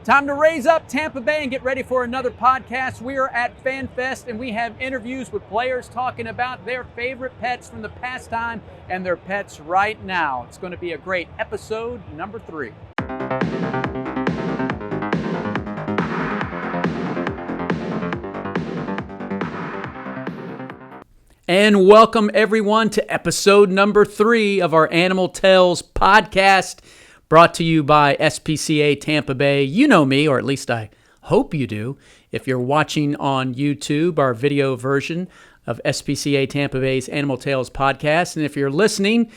Time to raise up Tampa Bay and get ready for another podcast. We are at FanFest and we have interviews with players talking about their favorite pets from the past time and their pets right now. It's going to be a great episode number 3. And welcome everyone to episode number 3 of our Animal Tales podcast, brought to you by SPCA Tampa Bay. You know me, or at least I hope you do. If you're watching on YouTube, our video version of SPCA Tampa Bay's Animal Tales podcast. And if you're listening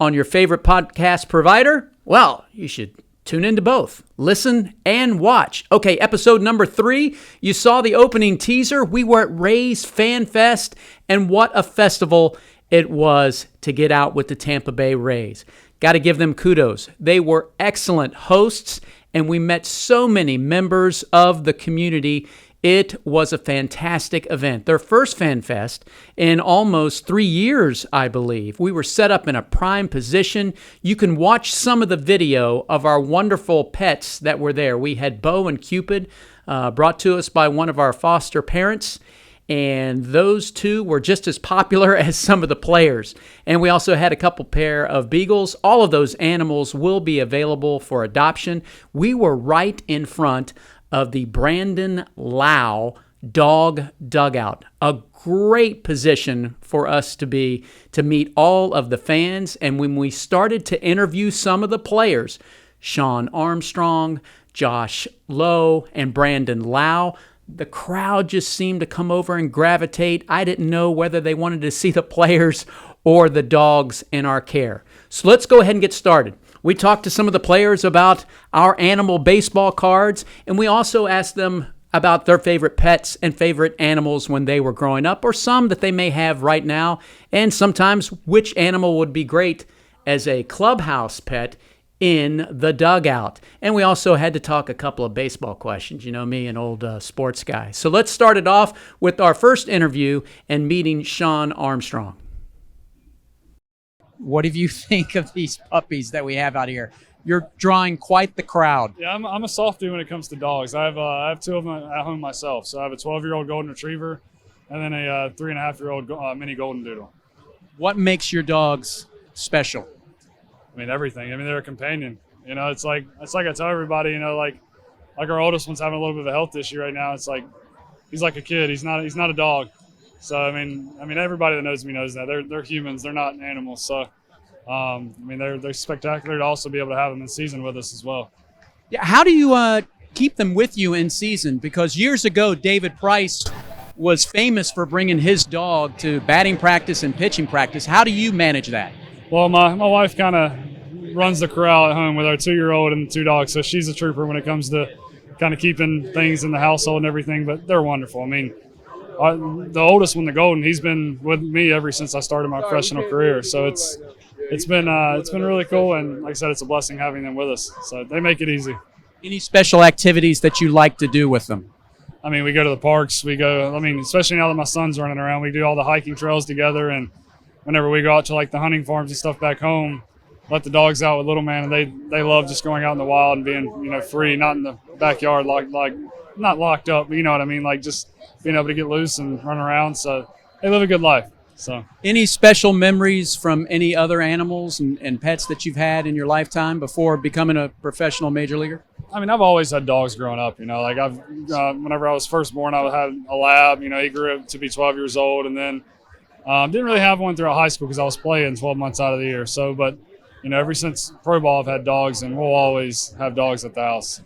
on your favorite podcast provider, well, you should tune into both. Listen and watch. Okay, episode number 3. You saw the opening teaser. We were at Rays Fan Fest, and what a festival it was to get out with the Tampa Bay Rays. Got to give them kudos. They were excellent hosts, and we met so many members of the community. It was a fantastic event. Their first Fan Fest in almost 3 years, I believe. We were set up in a prime position. You can watch some of the video of our wonderful pets that were there. We had Bo and Cupid brought to us by one of our foster parents, and those two were just as popular as some of the players. And we also had a couple pair of beagles. All of those animals will be available for adoption. We were right in front of the Brandon Lowe Dawg Dugout. A great position for us to be to meet all of the fans. And when we started to interview some of the players, Shawn Armstrong, Josh Lowe, and Brandon Lowe, the crowd just seemed to come over and gravitate. I didn't know whether they wanted to see the players or the dogs in our care. So let's go ahead and get started. We talked to some of the players about our animal baseball cards, and we also asked them about their favorite pets and favorite animals when they were growing up, or some that they may have right now, and sometimes which animal would be great as a clubhouse pet in the dugout. And we also had to talk a couple of baseball questions. You know me, an old sports guy. So let's start it off with our first interview and meeting Shawn Armstrong. What do you think of these puppies that we have out here? You're drawing quite the crowd. Yeah, I'm a softie when it comes to dogs. I have 2 of them at home myself. So I have a 12-year-old golden retriever and then a 3.5-year-old mini golden doodle. What makes your dogs special? I mean, everything. I mean, they're a companion. You know, it's like I tell everybody, you know, like our oldest one's having a little bit of a health issue right now. It's like he's like a kid. He's not a dog. So I mean, everybody that knows me knows that they're humans. They're not animals. So, I mean, they're spectacular to also be able to have them in season with us as well. Yeah. How do you keep them with you in season? Because years ago, David Price was famous for bringing his dog to batting practice and pitching practice. How do you manage that? Well, my wife kind of runs the corral at home with our 2-year-old and 2 dogs, so she's a trooper when it comes to kind of keeping things in the household and everything. But they're wonderful. I mean, the oldest one, the golden, he's been with me ever since I started my professional career. So it's been really cool, and like I said, it's a blessing having them with us. So they make it easy. Any special activities that you like to do with them? I mean, we go to the parks. We go. I mean, especially now that my son's running around, we do all the hiking trails together, and whenever we go out to like the hunting farms and stuff back home, let the dogs out with little man, and they love just going out in the wild and being, you know, free, not in the backyard, like not locked up, but you know what I mean, like just being able to get loose and run around. So they live a good life. So any special memories from any other animals and pets that you've had in your lifetime before becoming a professional major leaguer? I mean, I've always had dogs growing up, you know, like whenever I was first born, I had a lab, you know, he grew up to be 12 years old, and then didn't really have one throughout high school because I was playing 12 months out of the year. So, but, you know, ever since pro ball, I've had dogs, and we'll always have dogs at the house.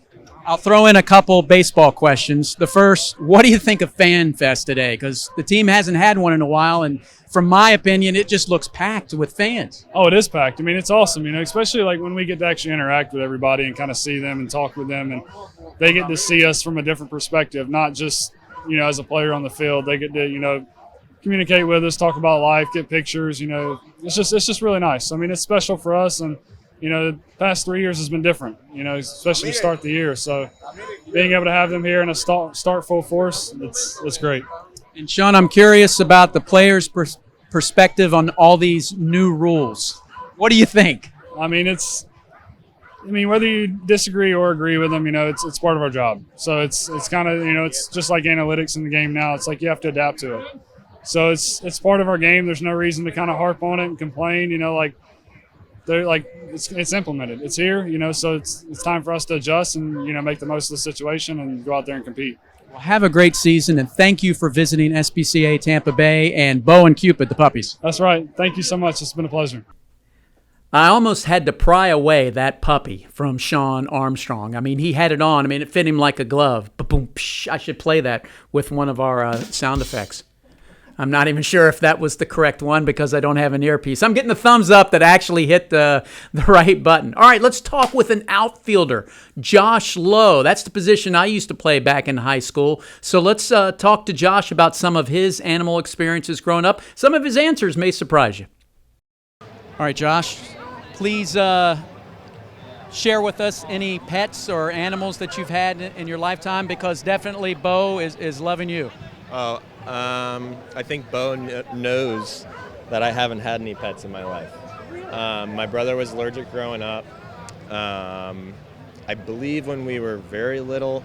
I'll throw in a couple baseball questions. The first, what do you think of Fan Fest today? Because the team hasn't had one in a while, and from my opinion, it just looks packed with fans. Oh, it is packed. I mean, it's awesome, you know, especially like when we get to actually interact with everybody and kind of see them and talk with them, and they get to see us from a different perspective, not just, you know, as a player on the field. They get to, you know, communicate with us, talk about life, get pictures, you know. It's just really nice. I mean, it's special for us, and you know, the past 3 years has been different, you know, especially to start the year. So being able to have them here and a start full force, it's great. And Shawn, I'm curious about the players' perspective on all these new rules. What do you think? I mean, it's I mean, whether you disagree or agree with them, it's part of our job. So it's kind of, it's just like analytics in the game now. It's like you have to adapt to it. So it's part of our game. There's no reason to kind of harp on it and complain. It's implemented. It's here. So it's time for us to adjust and make the most of the situation and go out there and compete. Well, have a great season, and thank you for visiting SPCA Tampa Bay and Bo and Cupid, the puppies. That's right. Thank you so much. It's been a pleasure. I almost had to pry away that puppy from Shawn Armstrong. I mean, he had it on. I mean, it fit him like a glove. Ba-boom, psh. I should play that with one of our sound effects. I'm not even sure if that was the correct one because I don't have an earpiece. I'm getting the thumbs up that actually hit the right button. All right, let's talk with an outfielder, Josh Lowe. That's the position I used to play back in high school. So let's talk to Josh about some of his animal experiences growing up. Some of his answers may surprise you. All right, Josh, please share with us any pets or animals that you've had in your lifetime, because definitely Bo is loving you. Oh, I think Bo knows that I haven't had any pets in my life. My brother was allergic growing up. I believe when we were very little,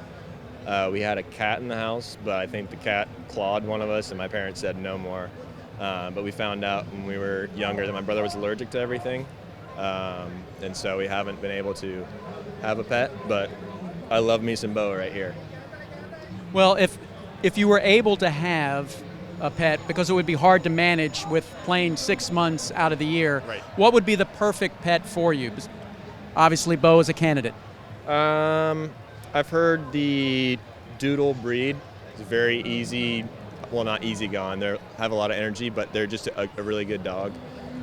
we had a cat in the house, but I think the cat clawed one of us, and my parents said no more. But we found out when we were younger that my brother was allergic to everything, and so we haven't been able to have a pet, but I love me some Bo right here. Well, if you were able to have a pet, because it would be hard to manage with playing 6 months out of the year, right, what would be the perfect pet for you? Obviously, Bo is a candidate. I've heard the Doodle breed is very easy. Well, not easy going. They have a lot of energy, but they're just a really good dog.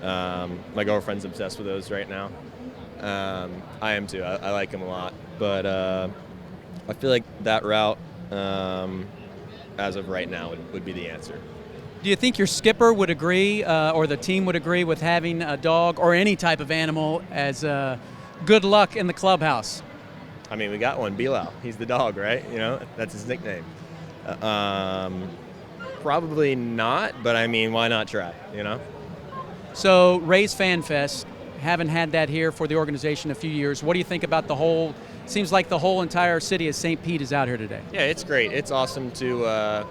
My girlfriend's obsessed with those right now. I am too. I like them a lot. But I feel like that route, as of right now, would be the answer. Do you think your skipper would agree, or the team would agree with having a dog or any type of animal as good luck in the clubhouse? I mean, we got one, Bilal. He's the dog, right? That's his nickname. Probably not, but I mean, why not try, So, Rays Fan Fest, haven't had that here for the organization in a few years. What do you think about the whole? Seems like the whole entire city of St. Pete is out here today. Yeah, it's great. It's awesome to have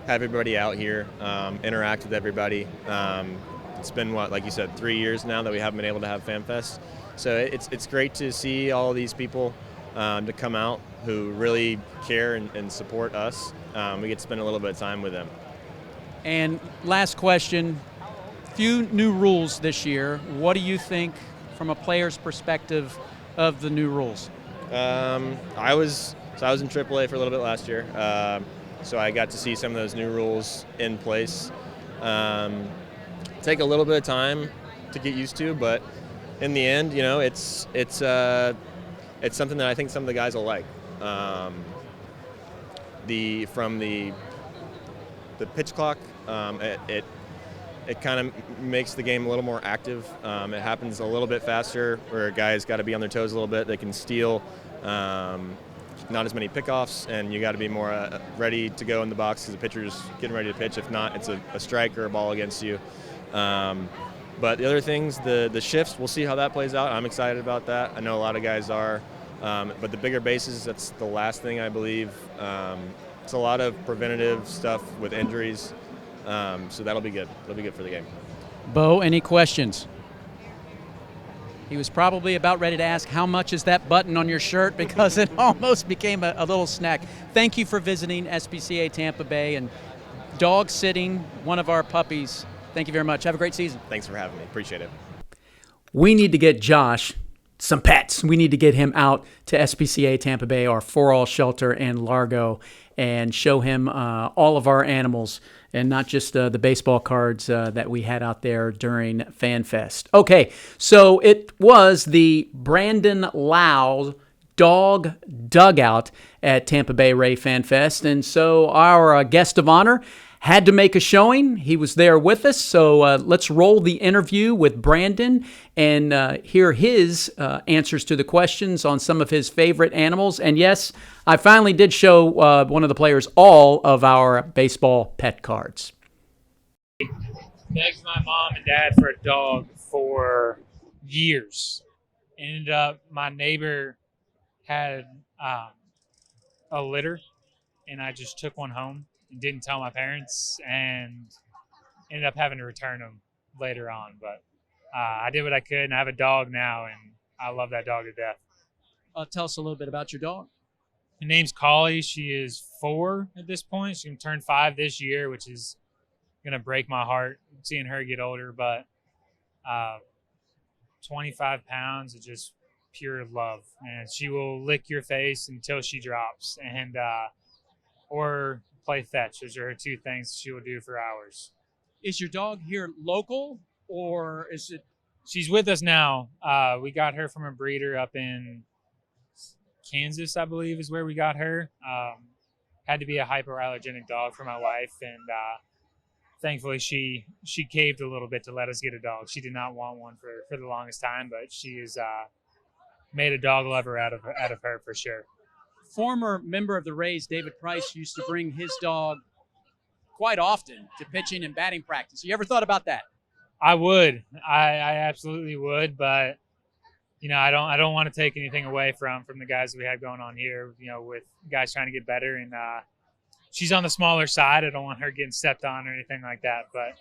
everybody out here, interact with everybody. It's been, like you said, 3 years now that we haven't been able to have Fan Fest. So it's great to see all of these people to come out who really care and support us. We get to spend a little bit of time with them. And last question, few new rules this year. What do you think from a player's perspective of the new rules? I was in AAA for a little bit last year, so I got to see some of those new rules in place. Take a little bit of time to get used to, but in the end, it's something that I think some of the guys will like. The pitch clock, it kind of makes the game a little more active. It happens a little bit faster, where guys got to be on their toes a little bit. They can steal, not as many pickoffs, and you got to be more ready to go in the box because the pitcher's getting ready to pitch. If not, it's a strike or a ball against you. But the other things, the shifts, we'll see how that plays out. I'm excited about that. I know a lot of guys are. But the bigger bases, that's the last thing I believe. It's a lot of preventative stuff with injuries. So that'll be good. That'll be good for the game. Bo, any questions? He was probably about ready to ask, how much is that button on your shirt? Because it almost became a little snack. Thank you for visiting SPCA Tampa Bay and dog sitting one of our puppies. Thank you very much. Have a great season. Thanks for having me. Appreciate it. We need to get Josh some pets. We need to get him out to SPCA Tampa Bay, our for-all shelter in Largo, and show him all of our animals and not just the baseball cards that we had out there during Fan Fest. Okay, so it was the Brandon Lowe Dawg Dugout at Tampa Bay Ray Fan Fest, and so our guest of honor had to make a showing. He was there with us, so let's roll the interview with Brandon and hear his answers to the questions on some of his favorite animals. And yes, I finally did show one of the players all of our baseball pet cards. Begged my mom and dad for a dog for years. ended up, my neighbor had a litter, and I just took one home and didn't tell my parents, and ended up having to return them later on. But I did what I could, and I have a dog now, and I love that dog to death. Tell us a little bit about your dog. Her name's Collie. She is 4 at this point. She's going to turn 5 this year, which is going to break my heart seeing her get older. But 25 pounds of just pure love. And she will lick your face until she drops. And or play fetch. Those are her 2 things she will do for hours. Is your dog here local, or is it? She's with us now. We got her from a breeder up in Kansas, I believe, is where we got her. Had to be a hypoallergenic dog for my wife, and thankfully she caved a little bit to let us get a dog. She did not want one for the longest time, but she has made a dog lover out of her for sure. Former member of the Rays, David Price, used to bring his dog quite often to pitching and batting practice. You ever thought about that? I would. I absolutely would, but I don't want to take anything away from the guys that we have going on here, with guys trying to get better. And she's on the smaller side. I don't want her getting stepped on or anything like that. But,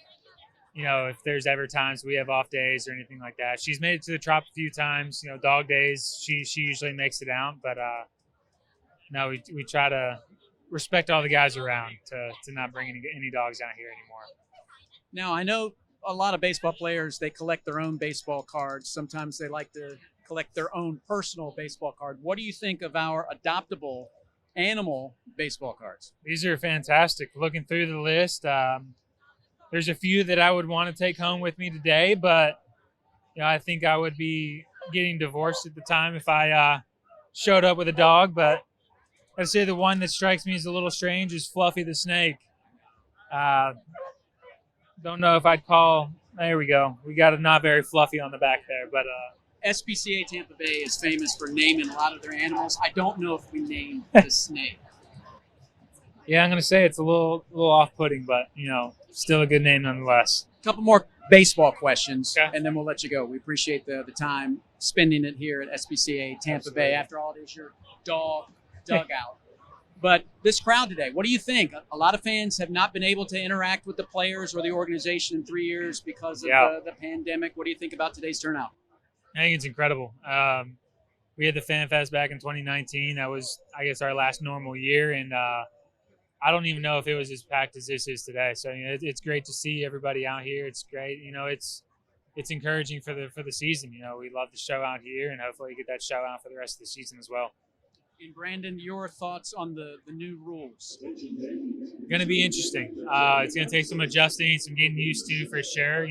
if there's ever times we have off days or anything like that, she's made it to the trop a few times. Dog days, she usually makes it out. But, we try to respect all the guys around to not bring any dogs out here anymore. Now, I know a lot of baseball players, they collect their own baseball cards. Sometimes they like to collect their own personal baseball card. What do you think of our adoptable animal baseball cards? These are fantastic. Looking through the list, there's a few that I would want to take home with me today, but I think I would be getting divorced at the time if I showed up with a dog. But I'd say the one that strikes me as a little strange is Fluffy the snake. Don't know if I'd call. There we go. We got a not very fluffy on the back there, but SPCA Tampa Bay is famous for naming a lot of their animals. I don't know if we named the snake. Yeah, I'm gonna say it's a little off-putting, but still a good name nonetheless. A couple more baseball questions, okay, and then we'll let you go. We appreciate the time spending it here at SPCA Tampa Bay. After all, it is your dog dugout. But this crowd today, what do you think? A lot of fans have not been able to interact with the players or the organization in 3 years because of the pandemic. What do you think about today's turnout? I think it's incredible. We had the Fan Fest back in 2019. That was, I guess, our last normal year. And I don't even know if it was as packed as this is today. So it's great to see everybody out here. It's great. It's encouraging for the season. We love the show out here, and hopefully get that show out for the rest of the season as well. And Brandon, your thoughts on the new rules? Going to be interesting. It's going to take some adjusting, some getting used to for sure.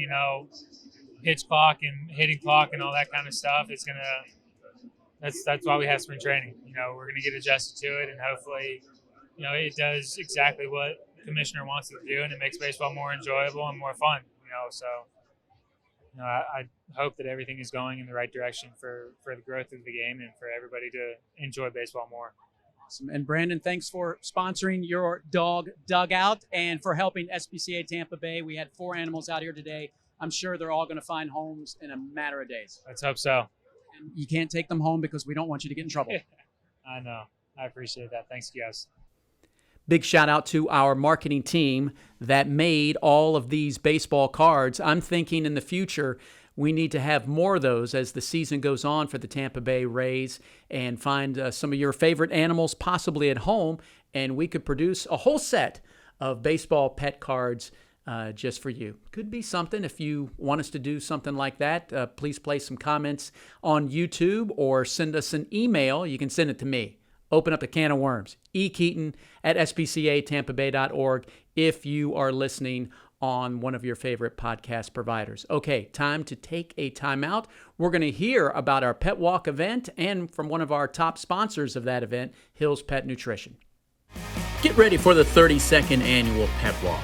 Pitch clock and hitting clock and all that kind of stuff. It's going to. That's why we have spring training. We're going to get adjusted to it, and hopefully, it does exactly what the commissioner wants it to do, and it makes baseball more enjoyable and more fun. So. I hope that everything is going in the right direction for the growth of the game and for everybody to enjoy baseball more. Awesome. And Brandon, thanks for sponsoring your dog dugout and for helping SPCA Tampa Bay. We had 4 animals out here today. I'm sure they're all going to find homes in a matter of days. Let's hope so. And you can't take them home because we don't want you to get in trouble. I know. I appreciate that. Thanks, guys. Big shout out to our marketing team that made all of these baseball cards. I'm thinking in the future we need to have more of those as the season goes on for the Tampa Bay Rays, and find some of your favorite animals possibly at home, and we could produce a whole set of baseball pet cards just for you. Could be something. If you want us to do something like that, please place some comments on YouTube or send us an email. You can send it to me. Open up a can of worms. Keaton at spcatampabay.org if you are listening on one of your favorite podcast providers. Okay, time to take a timeout. We're going to hear about our Pet Walk event and from one of our top sponsors of that event, Hill's Pet Nutrition. Get ready for the 32nd annual Pet Walk.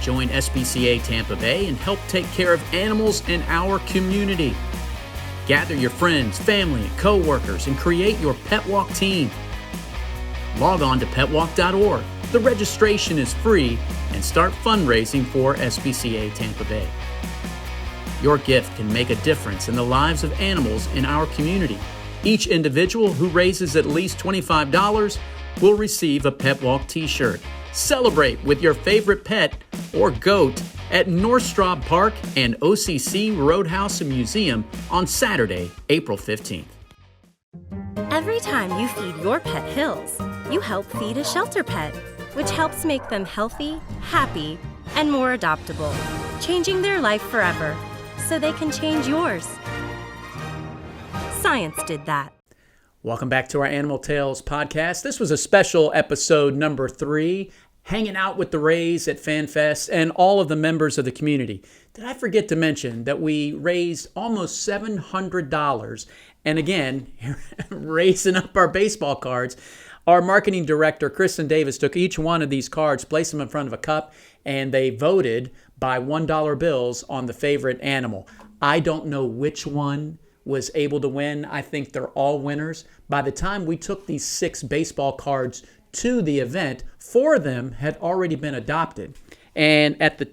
Join SPCA Tampa Bay and help take care of animals in our community. Gather your friends, family, and co-workers and create your Pet Walk team. Log on to petwalk.org. The registration is free, and start fundraising for SPCA Tampa Bay. Your gift can make a difference in the lives of animals in our community. Each individual who raises at least $25 will receive a Pet Walk t-shirt. Celebrate with your favorite pet or goat at Northstraub Park and OCC Roadhouse and Museum on Saturday, April 15th. Every time you feed your pet Hills, you help feed a shelter pet, which helps make them healthy, happy, and more adoptable, changing their life forever so they can change yours. Science did that. Welcome back to our Animal Tales podcast. This was a special episode number 3, hanging out with the Rays at FanFest and all of the members of the community. Did I forget to mention that we raised almost $700? And again, raising up our baseball cards, our marketing director, Kristen Davis, took each one of these cards, placed them in front of a cup, and they voted by $1 bills on the favorite animal. I don't know which one was able to win. I think they're all winners. By the time we took these 6 baseball cards to the event, 4 of them had already been adopted. And at the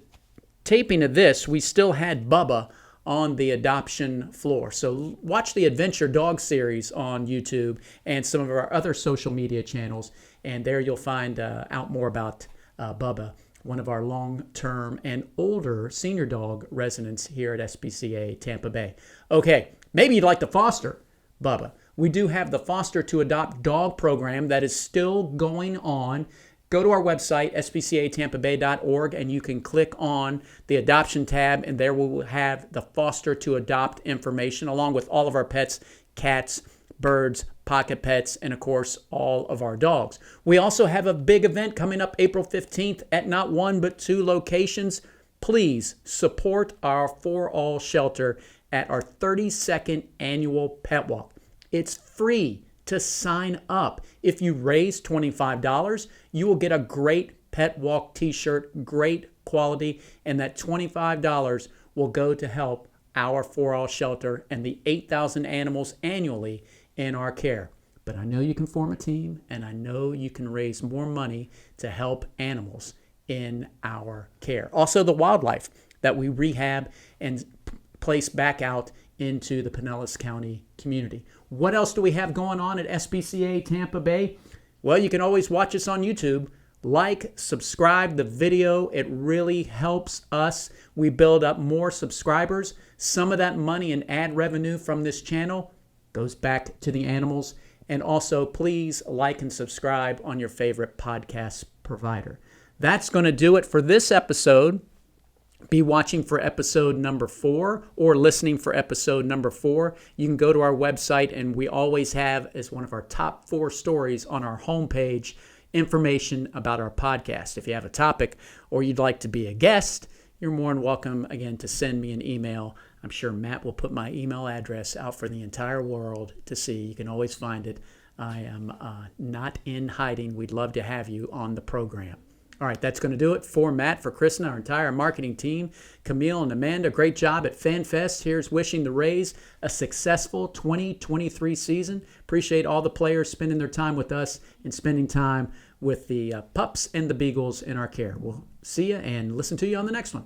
taping of this, we still had Bubba on the adoption floor. So watch the Adventure Dog series on YouTube and some of our other social media channels, and there you'll find out more about Bubba, one of our long-term and older senior dog residents here at SPCA Tampa Bay. Okay, maybe you'd like to foster Bubba. We do have the Foster to Adopt Dog program that is still going on. Go to our website, spcatampabay.org, and you can click on the adoption tab, and there we'll have the Foster to Adopt information, along with all of our pets, cats, birds, pocket pets, and of course, all of our dogs. We also have a big event coming up April 15th at not 1 but 2 locations. Please support our For All shelter at our 32nd annual Pet Walk. It's free to sign up. If you raise $25, you will get a great Pet Walk t-shirt, great quality, and that $25 will go to help our For All shelter and the 8,000 animals annually in our care. But I know you can form a team, and I know you can raise more money to help animals in our care. Also, the wildlife that we rehab and place back out into the Pinellas County community. What else do we have going on at SPCA Tampa Bay? Well, you can always watch us on YouTube. Like, subscribe the video. It really helps us. We build up more subscribers. Some of that money and ad revenue from this channel goes back to the animals. And also, please like and subscribe on your favorite podcast provider. That's going to do it for this episode. Be watching for episode number 4 or listening for episode number 4. You can go to our website, and we always have, as one of our top 4 stories on our homepage, information about our podcast. If you have a topic or you'd like to be a guest, you're more than welcome, again, to send me an email. I'm sure Matt will put my email address out for the entire world to see. You can always find it. I am not in hiding. We'd love to have you on the program. All right, that's going to do it for Matt, for Kristen, our entire marketing team. Camille and Amanda, great job at FanFest. Here's wishing the Rays a successful 2023 season. Appreciate all the players spending their time with us and spending time with the pups and the beagles in our care. We'll see you and listen to you on the next one.